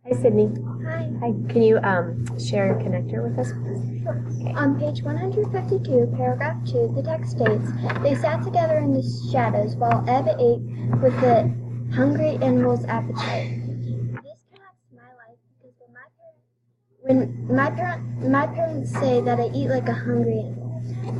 Hi, Sydney. Hi. Hi. Can you share your connector with us, please? Sure. Okay. On page 152, paragraph 2, the text states, "They sat together in the shadows while Ebb ate with the hungry animal's appetite." This connects my life because when my parents say that I eat like a hungry animal.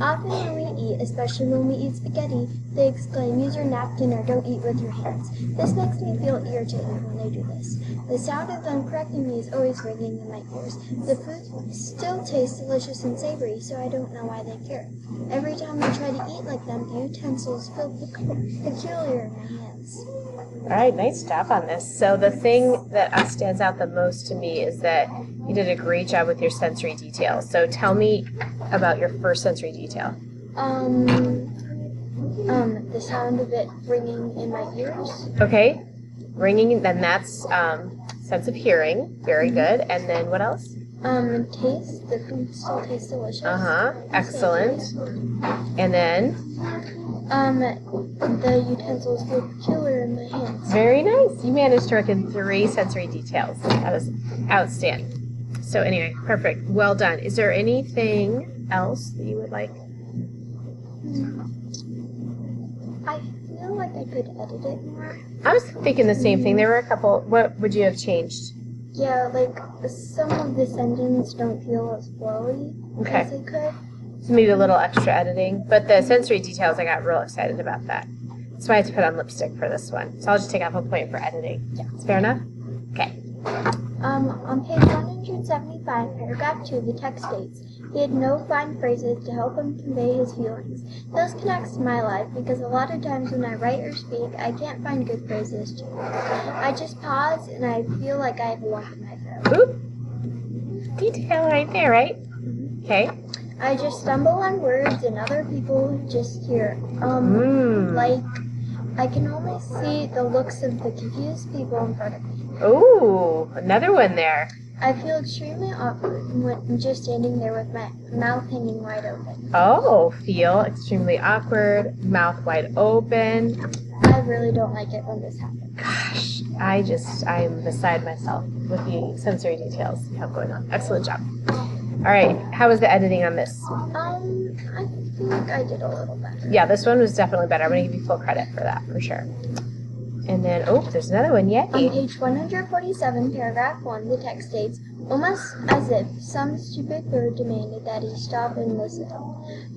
Often when we eat, especially when we eat spaghetti, they exclaim, "Use your napkin or don't eat with your hands." This makes me feel irritated when they do this. The sound of them correcting me is always ringing in my ears. The food still tastes delicious and savory, so I don't know why they care. Every time I try to eat like them, the utensils feel peculiar in my hands. All right, nice job on this. So the thing that stands out the most to me is that you did a great job with your sensory details. So tell me about your first sensory detail. The sound of it ringing in my ears. Okay, ringing, then that's sense of hearing. Very good. And then what else? Taste. The food still tastes delicious. Excellent. And then? The utensils feel peculiar in my hands. Very nice. You managed to reckon 3 sensory details. That was outstanding. So anyway, perfect. Well done. Is there anything else that you would like? I feel like I could edit it more. I was thinking the same thing. There were a couple. What would you have changed? Yeah, like some of the sentences don't feel as flowy as they could. So maybe a little extra editing. But the sensory details, I got real excited about that. That's why I had to put on lipstick for this one. So I'll just take off a point for editing. Yeah. It's fair enough? Okay. On page 175, paragraph 2, the text states, "He had no fine phrases to help him convey his feelings." This connects to my life because a lot of times when I write or speak, I can't find good phrases to use. I just pause and I feel like I have a lump in my throat. Oop. Detail right there, right? Okay. I just stumble on words and other people just hear, like, I can only see the looks of the confused people in front of me. Ooh, another one there. I feel extremely awkward when just standing there with my mouth hanging wide open. Oh, feel extremely awkward, mouth wide open. I really don't like it when this happens. Gosh, I'm beside myself with the sensory details you have going on. Excellent job. All right, how was the editing on this? I think I did a little better. Yeah, this one was definitely better. I'm going to give you full credit for that, for sure. And then, oh, there's another one. Yay. On page 147, paragraph 1, the text states, "Almost as if some stupid bird demanded that he stop and listen."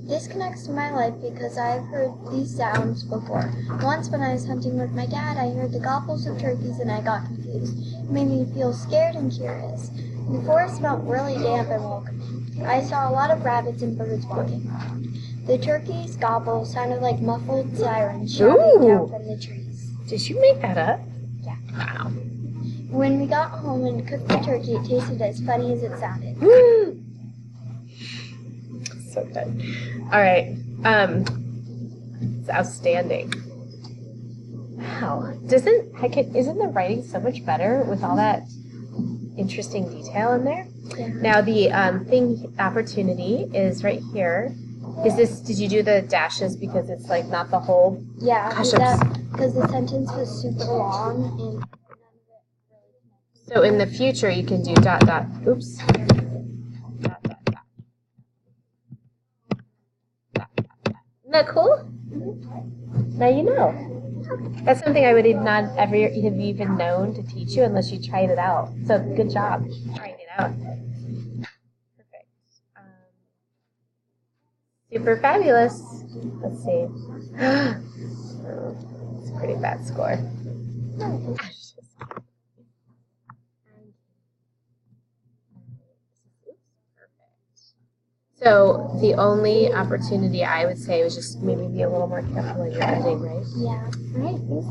This connects to my life because I've heard these sounds before. Once when I was hunting with my dad, I heard the gobbles of turkeys and I got confused. It made me feel scared and curious. The forest smelled really damp and welcoming. I saw a lot of rabbits and birds walking around. The turkeys' gobbles sounded like muffled sirens shouting down from the trees. Did you make that up? Yeah. Wow. When we got home and cooked the turkey, it tasted as funny as it sounded. So good. All right. It's outstanding. Wow. Isn't the writing so much better with all that interesting detail in there? Yeah. Now the opportunity is right here. Did you do the dashes because it's like not the whole? Yeah, Gosh, because the sentence was super long and none of it really. So in the future you can do dot dot. Oops. Dot dot dot. Dot dot dot. Isn't that cool? Mm-hmm. Now you know. That's something I would not ever have even known to teach you unless you tried it out. So good job trying it out. Perfect. Super fabulous. Let's see. It's a pretty bad score. So the only opportunity I would say was just maybe be a little more careful in your editing, right? Yeah. All right, thanks.